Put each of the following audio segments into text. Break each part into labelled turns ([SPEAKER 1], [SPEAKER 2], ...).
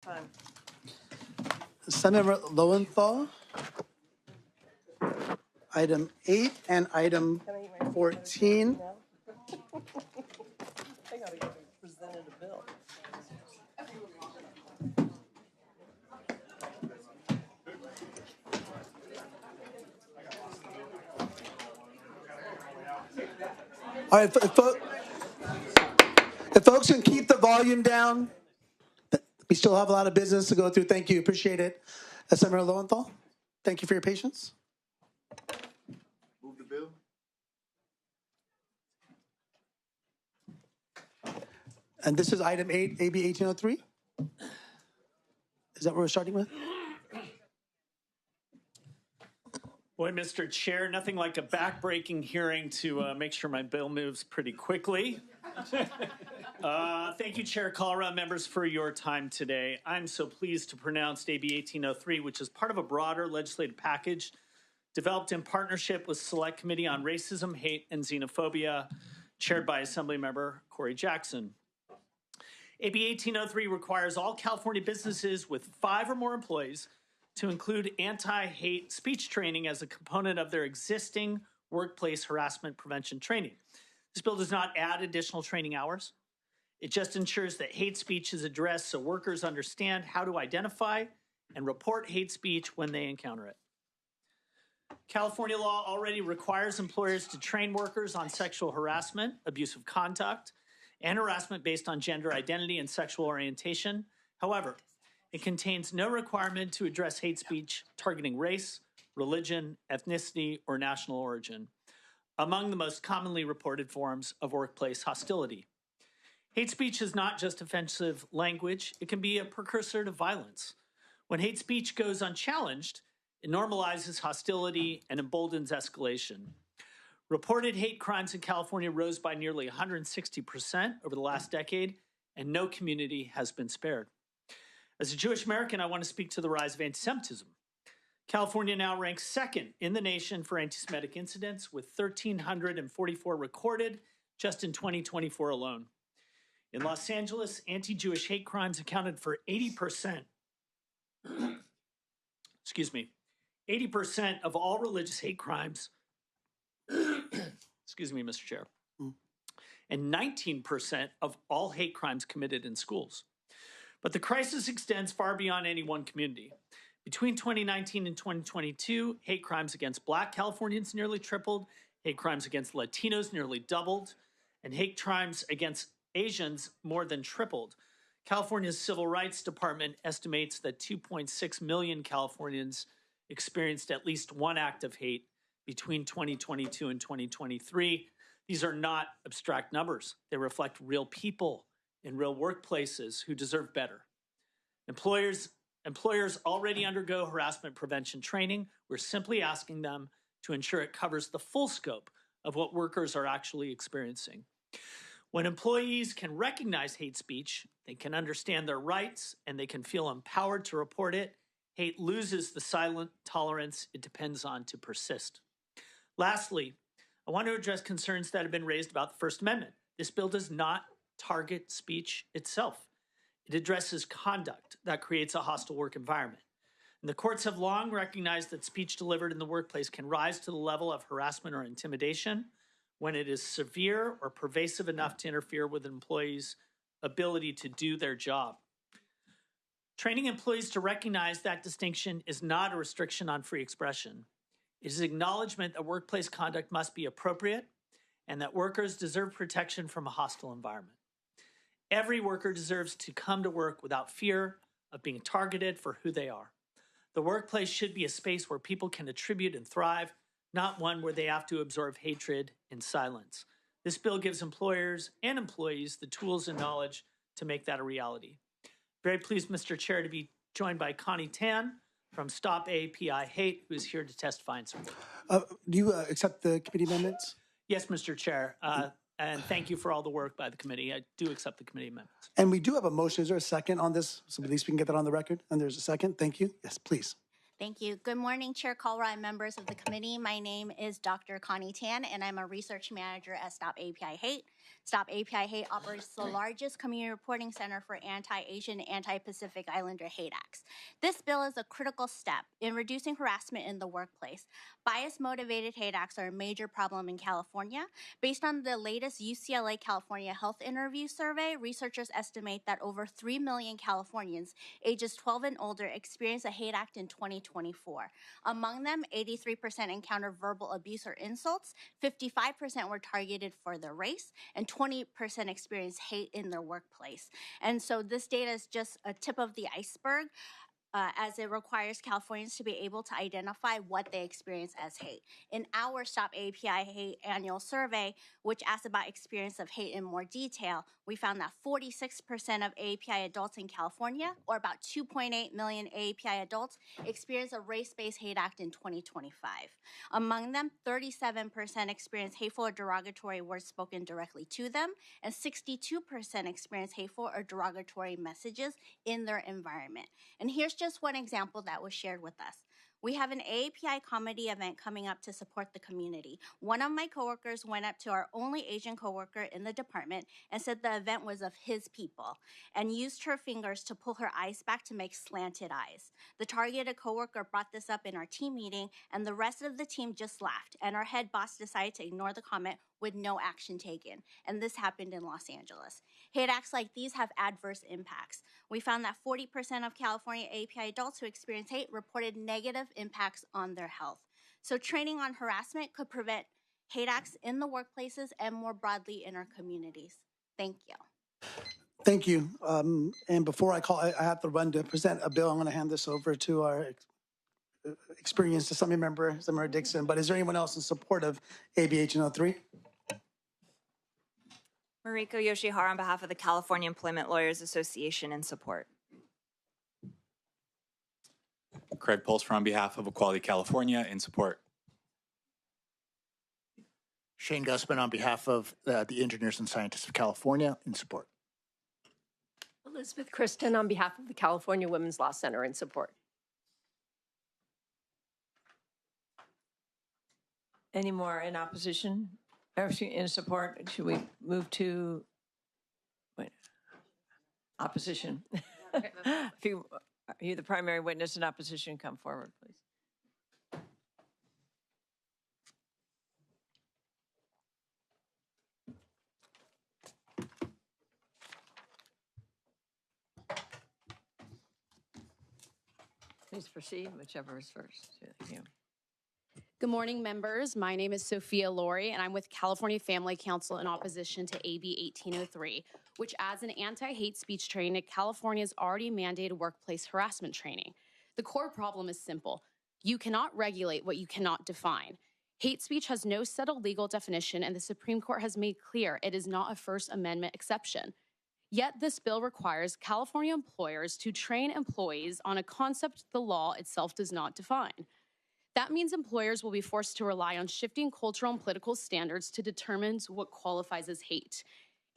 [SPEAKER 1] Time.
[SPEAKER 2] Senator Lowenthal, item 8 and item 14.
[SPEAKER 1] I gotta get presented a bill.
[SPEAKER 2] All right, if folks can keep the volume down, we still have a lot of business to go through. Thank you. Appreciate it. Senator Lowenthal, thank you for your patience.
[SPEAKER 3] Move the bill.
[SPEAKER 2] And this is item 8, AB 1803. Is that what we're starting with?
[SPEAKER 4] Boy, Mr. Chair, nothing like a back-breaking hearing to make sure my bill moves pretty quickly. Thank you, Chair Colorado members, for your time today. I'm so pleased to pronounce AB 1803, which is part of a broader legislative package developed in partnership with Select Committee on Racism, Hate, and Xenophobia, chaired by Assemblymember Corey Jackson. AB 1803 requires all California businesses with 5 or more employees to include anti-hate speech training as a component of their existing workplace harassment prevention training. This bill does not add additional training hours. It just ensures that hate speech is addressed so workers understand how to identify and report hate speech when they encounter it. California law already requires employers to train workers on sexual harassment, abusive conduct, and harassment based on gender identity and sexual orientation. However, it contains no requirement to address hate speech targeting race, religion, ethnicity, or national origin, among the most commonly reported forms of workplace hostility. Hate speech is not just offensive language, it can be a precursor to violence. When hate speech goes unchallenged, it normalizes hostility and emboldens escalation. Reported hate crimes in California rose by nearly 160% over the last decade, and no community has been spared. As a Jewish American, I want to speak to the rise of anti-Semitism. California now ranks second in the nation for anti-Semitic incidents, with 1,344 recorded just in 2024 alone. In Los Angeles, anti-Jewish hate crimes accounted for 80%. 80% of all religious hate crimes. Excuse me, Mr. Chair. And 19% of all hate crimes committed in schools. But the crisis extends far beyond any one community. Between 2019 and 2022, hate crimes against Black Californians nearly tripled, hate crimes against Latinos nearly doubled, and hate crimes against Asians more than tripled. California's Civil Rights Department estimates that 2.6 million Californians experienced at least one act of hate between 2022 and 2023. These are not abstract numbers. They reflect real people in real workplaces who deserve better. Employers already undergo harassment prevention training. We're simply asking them to ensure it covers the full scope of what workers are actually experiencing. When employees can recognize hate speech, they can understand their rights, and they can feel empowered to report it, hate loses the silent tolerance it depends on to persist. Lastly, I want to address concerns that have been raised about the First Amendment. This bill does not target speech itself. It addresses conduct that creates a hostile work environment. And the courts have long recognized that speech delivered in the workplace can rise to the level of harassment or intimidation when it is severe or pervasive enough to interfere with an employee's ability to do their job. Training employees to recognize that distinction is not a restriction on free expression. It is acknowledgement that workplace conduct must be appropriate and that workers deserve protection from a hostile environment. Every worker deserves to come to work without fear of being targeted for who they are. The workplace should be a space where people can attribute and thrive, not one where they have to absorb hatred in silence. This bill gives employers and employees the tools and knowledge to make that a reality. Very pleased, Mr. Chair, to be joined by Connie Tan from Stop API Hate, who is here to testify in support.
[SPEAKER 2] Do you accept the committee amendments?
[SPEAKER 4] Yes, Mr. Chair. And thank you for all the work by the committee. I do accept the committee amendments.
[SPEAKER 2] And we do have a motion. Is there a second on this? So at least we can get that on the record. And there's a second. Thank you. Yes, please.
[SPEAKER 5] Thank you. Good morning, Chair Colruyt, members of the committee. My name is Dr. Connie Tan, and I'm a research manager at Stop API Hate. Stop API Hate operates the largest community reporting center for anti-Asian, anti-Pacific Islander hate acts. This bill is a critical step in reducing harassment in the workplace. Bias-motivated hate acts are a major problem in California. Based on the latest UCLA California Health Interview Survey, researchers estimate that over 3 million Californians ages 12 and older experienced a hate act in 2024. Among them, 83% encountered verbal abuse or insults, 55% were targeted for their race, and 20% experienced hate in their workplace. And so this data is just a tip of the iceberg, as it requires Californians to be able to identify what they experience as hate. In our Stop API Hate annual survey, which asked about experience of hate in more detail, we found that 46% of API adults in California, or about 2.8 million API adults, experienced a race-based hate act in 2025. Among them, 37% experienced hateful or derogatory words spoken directly to them, and 62% experienced hateful or derogatory messages in their environment. And here's just one example that was shared with us. We have an AAPI comedy event coming up to support the community. One of my coworkers went up to our only Asian coworker in the department and said the event was of his people and used her fingers to pull her eyes back to make slanted eyes. The targeted coworker brought this up in our team meeting, and the rest of the team just laughed, and our head boss decided to ignore the comment with no action taken. And this happened in Los Angeles. Hate acts like these have adverse impacts. We found that 40% of California API adults who experience hate reported negative impacts on their health. So training on harassment could prevent hate acts in the workplaces and more broadly in our communities. Thank you.
[SPEAKER 2] Thank you. And before I have to run to present a bill. I'm going to hand this over to our experienced Assembly Member, Senator Dixon. But is there anyone else in support of AB 1803?
[SPEAKER 3] Mariko Yoshihara on behalf of the California Employment Lawyers Association in support.
[SPEAKER 6] Craig Pulsfer on behalf of Equality California in support.
[SPEAKER 7] Shane Gussman on behalf of the Engineers and Scientists of California in support.
[SPEAKER 8] Elizabeth Kristen on behalf of the California Women's Law Center in support.
[SPEAKER 1] Any more in opposition? Or in support? Should we move to opposition? If you're the primary witness in opposition, come forward, please. Please proceed, whichever is first. Thank you.
[SPEAKER 9] Good morning, members. My name is Sophia Laurie, and I'm with California Family Council in opposition to AB 1803, which adds an anti-hate speech training to California's already mandated workplace harassment training. The core problem is simple. You cannot regulate what you cannot define. Hate speech has no settled legal definition, and the Supreme Court has made clear it is not a First Amendment exception. Yet this bill requires California employers to train employees on a concept the law itself does not define. That means employers will be forced to rely on shifting cultural and political standards to determine what qualifies as hate.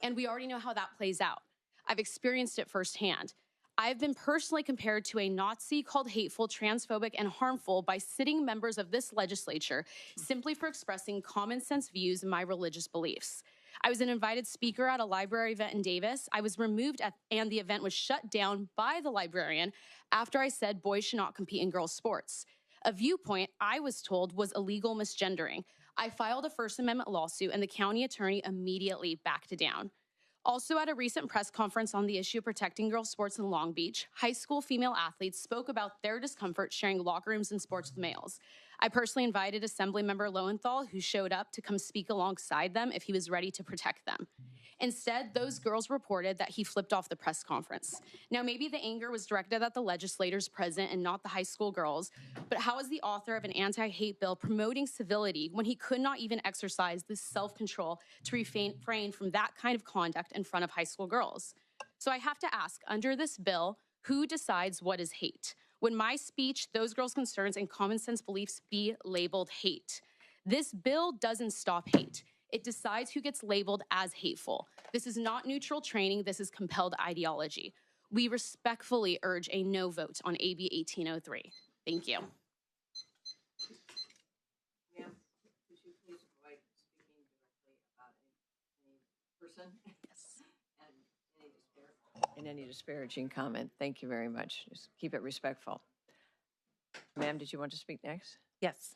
[SPEAKER 9] And we already know how that plays out. I've experienced it firsthand. I've been personally compared to a Nazi called hateful, transphobic, and harmful by sitting members of this legislature simply for expressing common sense views and my religious beliefs. I was an invited speaker at a library event in Davis. I was removed and the event was shut down by the librarian after I said boys should not compete in girls' sports. A viewpoint I was told was illegal misgendering. I filed a First Amendment lawsuit and the county attorney immediately backed down. Also, at a recent press conference on the issue of protecting girls' sports in Long Beach, high school female athletes spoke about their discomfort sharing locker rooms and sports with males. I personally invited Assemblymember Lowenthal, who showed up to come speak alongside them if he was ready to protect them. Instead, those girls reported that he flipped off the press conference. Now, maybe the anger was directed at the legislators present and not the high school girls, but how is the author of an anti-hate bill promoting civility when he could not even exercise this self-control to refrain from that kind of conduct in front of high school girls? So I have to ask, under this bill, who decides what is hate? Would my speech, those girls' concerns, and common sense beliefs be labeled hate? This bill doesn't stop hate. It decides who gets labeled as hateful. This is not neutral training. This is compelled ideology. We respectfully urge a no vote on AB 1803. Thank you.
[SPEAKER 1] Ma'am, could you please avoid speaking directly about any in any disparaging comment. Thank you very much. Just keep it respectful. Ma'am, did you want to speak next?
[SPEAKER 10] Yes.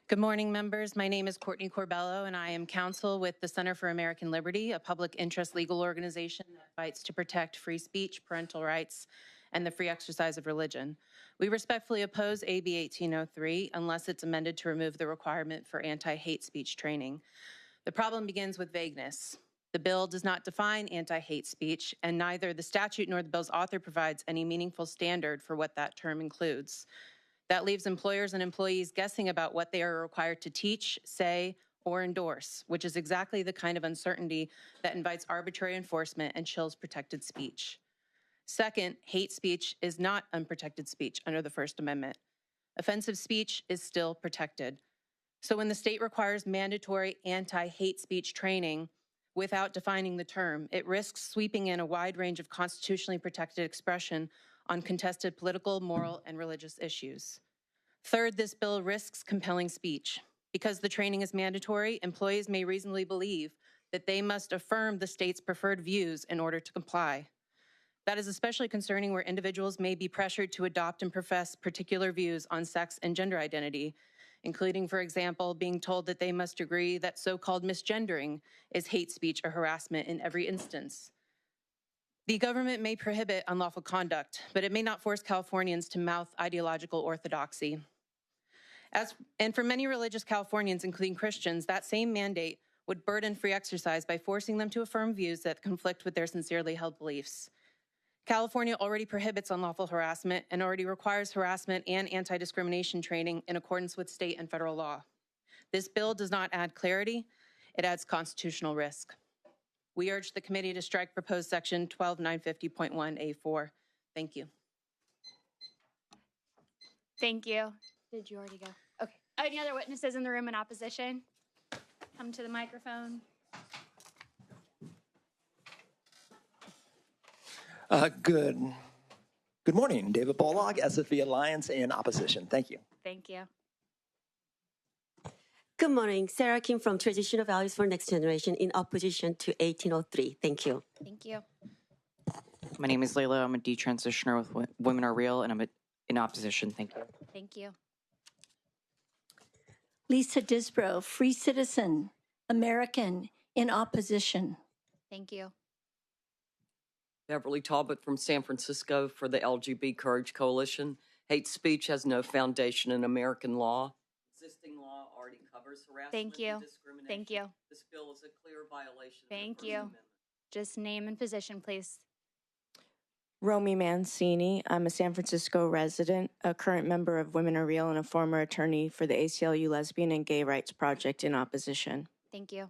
[SPEAKER 10] Good morning, members. My name is Courtney Corbello, and I am counsel with the Center for American Liberty, a public interest legal organization that fights to protect free speech, parental rights, and the free exercise of religion. We respectfully oppose AB 1803 unless it's amended to remove the requirement for anti-hate speech training. The problem begins with vagueness. The bill does not define anti-hate speech, and neither the statute nor the bill's author provides any meaningful standard for what that term includes. That leaves employers and employees guessing about what they are required to teach, say, or endorse, which is exactly the kind of uncertainty that invites arbitrary enforcement and chills protected speech. Second, hate speech is not unprotected speech under the First Amendment. Offensive speech is still protected. So when the state requires mandatory anti-hate speech training without defining the term, it risks sweeping in a wide range of constitutionally protected expression on contested political, moral, and religious issues. Third, this bill risks compelling speech. Because the training is mandatory, employees may reasonably believe that they must affirm the state's preferred views in order to comply. That is especially concerning where individuals may be pressured to adopt and profess particular views on sex and gender identity, including, for example, being told that they must agree that so-called misgendering is hate speech or harassment in every instance. The government may prohibit unlawful conduct, but it may not force Californians to mouth ideological orthodoxy. And for many religious Californians, including Christians, that same mandate would burden free exercise by forcing them to affirm views that conflict with their sincerely held beliefs. California already prohibits unlawful harassment and already requires harassment and anti-discrimination training in accordance with state and federal law. This bill does not add clarity, it adds constitutional risk. We urge the committee to strike proposed section 12950.1A4. Thank you.
[SPEAKER 11] Thank you. Did you already go? Okay. Any other witnesses in the room in opposition? Come to the microphone.
[SPEAKER 12] Good morning. David Bolog, SFV Alliance in opposition. Thank you.
[SPEAKER 11] Thank you.
[SPEAKER 13] Good morning. Sarah Kim from Traditional Values for Next Generation in opposition to 1803. Thank you.
[SPEAKER 11] Thank you.
[SPEAKER 14] My name is Layla. I'm a detransitioner with Women Are Real, and I'm in opposition. Thank you.
[SPEAKER 11] Thank you.
[SPEAKER 15] Lisa Disbrow, Free Citizen, American, in opposition.
[SPEAKER 11] Thank you.
[SPEAKER 16] Beverly Talbot from San Francisco for the LGBT Courage Coalition. Hate speech has no foundation in American law. Existing law already covers harassment
[SPEAKER 11] Thank you.
[SPEAKER 16] and discrimination.
[SPEAKER 11] Thank you.
[SPEAKER 16] This bill is a clear violation
[SPEAKER 11] Thank
[SPEAKER 16] of the First
[SPEAKER 11] you.
[SPEAKER 16] Amendment.
[SPEAKER 11] Just name and position, please.
[SPEAKER 17] Romy Mancini. I'm a San Francisco resident, a current member of Women Are Real, and a former attorney for the ACLU Lesbian and Gay Rights Project in opposition.
[SPEAKER 11] Thank you.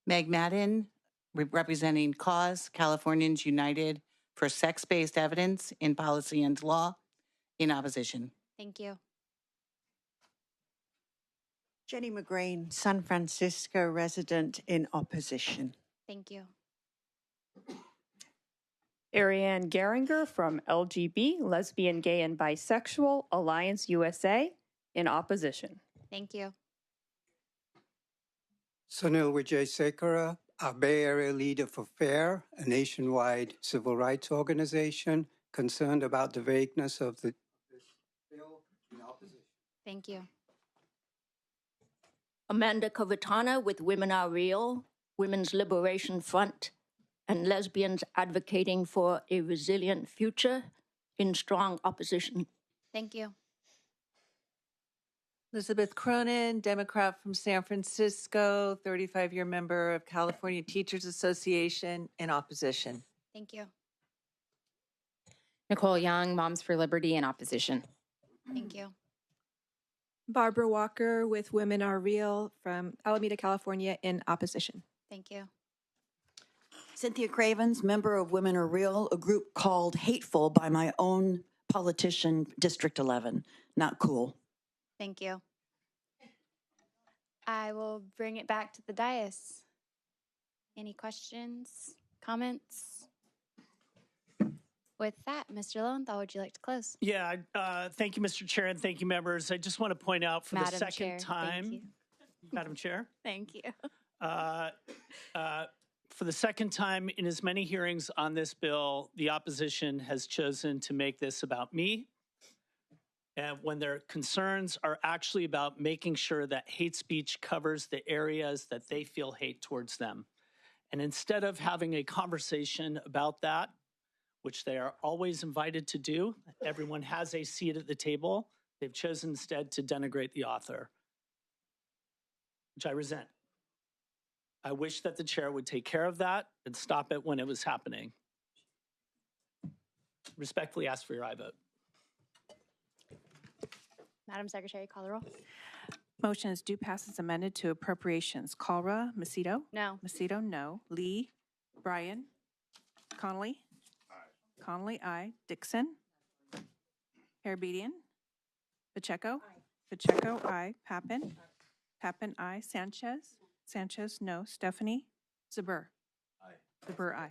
[SPEAKER 18] Meg Madden, representing Cause, Californians United for Sex-Based Evidence in Policy and Law, in opposition.
[SPEAKER 11] Thank you.
[SPEAKER 19] Jenny McGrain, San Francisco resident, in opposition.
[SPEAKER 11] Thank you.
[SPEAKER 20] Ariane Geringer from LGB, Lesbian, Gay, and Bisexual Alliance USA, in opposition.
[SPEAKER 11] Thank you.
[SPEAKER 21] Sunil Wijayasekara, a Bay Area leader for FAIR, a nationwide civil rights organization concerned about the vagueness of the bill, in opposition.
[SPEAKER 11] Thank you.
[SPEAKER 15] Amanda Covatana with Women Are Real, Women's Liberation Front, and lesbians advocating for a resilient future, in strong opposition.
[SPEAKER 11] Thank you.
[SPEAKER 22] Elizabeth Cronin, Democrat from San Francisco, 35-year member of California Teachers Association, in opposition.
[SPEAKER 11] Thank you.
[SPEAKER 23] Nicole Young, Moms for Liberty, in opposition.
[SPEAKER 11] Thank you.
[SPEAKER 24] Barbara Walker with Women Are Real from Alameda, California, in opposition.
[SPEAKER 11] Thank you.
[SPEAKER 25] Cynthia Cravens, member of Women Are Real, a group called Hateful by my own politician, District 11. Not cool.
[SPEAKER 11] Thank you. I will bring it back to the dais. Any questions, comments? With that, Mr. Lowenthal, would you like to close?
[SPEAKER 4] Yeah, thank you, Mr. Chair, and thank you, members. I just want to point out for
[SPEAKER 11] Madam
[SPEAKER 4] the second
[SPEAKER 11] Chair,
[SPEAKER 4] time,
[SPEAKER 11] thank you.
[SPEAKER 4] Madam Chair,
[SPEAKER 11] Thank you.
[SPEAKER 4] For the second time in as many hearings on this bill, the opposition has chosen to make this about me. And when their concerns are actually about making sure that hate speech covers the areas that they feel hate towards them. And instead of having a conversation about that, which they are always invited to do, everyone has a seat at the table, they've chosen instead to denigrate the author, which I resent. I wish that the chair would take care of that and stop it when it was happening. Respectfully ask for your aye vote.
[SPEAKER 11] Madam Secretary, call the roll.
[SPEAKER 2] Motion is due pass as amended to appropriations. Calra, Macedo?
[SPEAKER 11] No.
[SPEAKER 2] Macedo, no. Lee? Bryan? Connolly? Aye. Connolly, aye. Dixon? Harabedian? Pacheco? Aye. Pacheco, aye. Pappen? Pappen, aye. Sanchez? Sanchez, no. Stephanie? Zabur? Aye. Zabur, aye.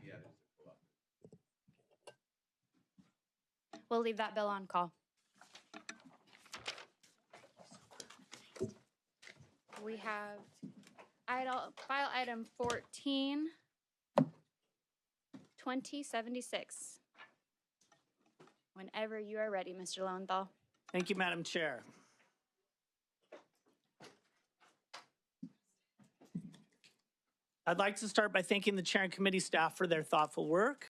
[SPEAKER 11] We'll leave that bill on call. We have file item 14, 2076. Whenever you are ready, Mr. Lowenthal.
[SPEAKER 4] Thank you, Madam Chair. I'd like to start by thanking the chair and committee staff for their thoughtful work.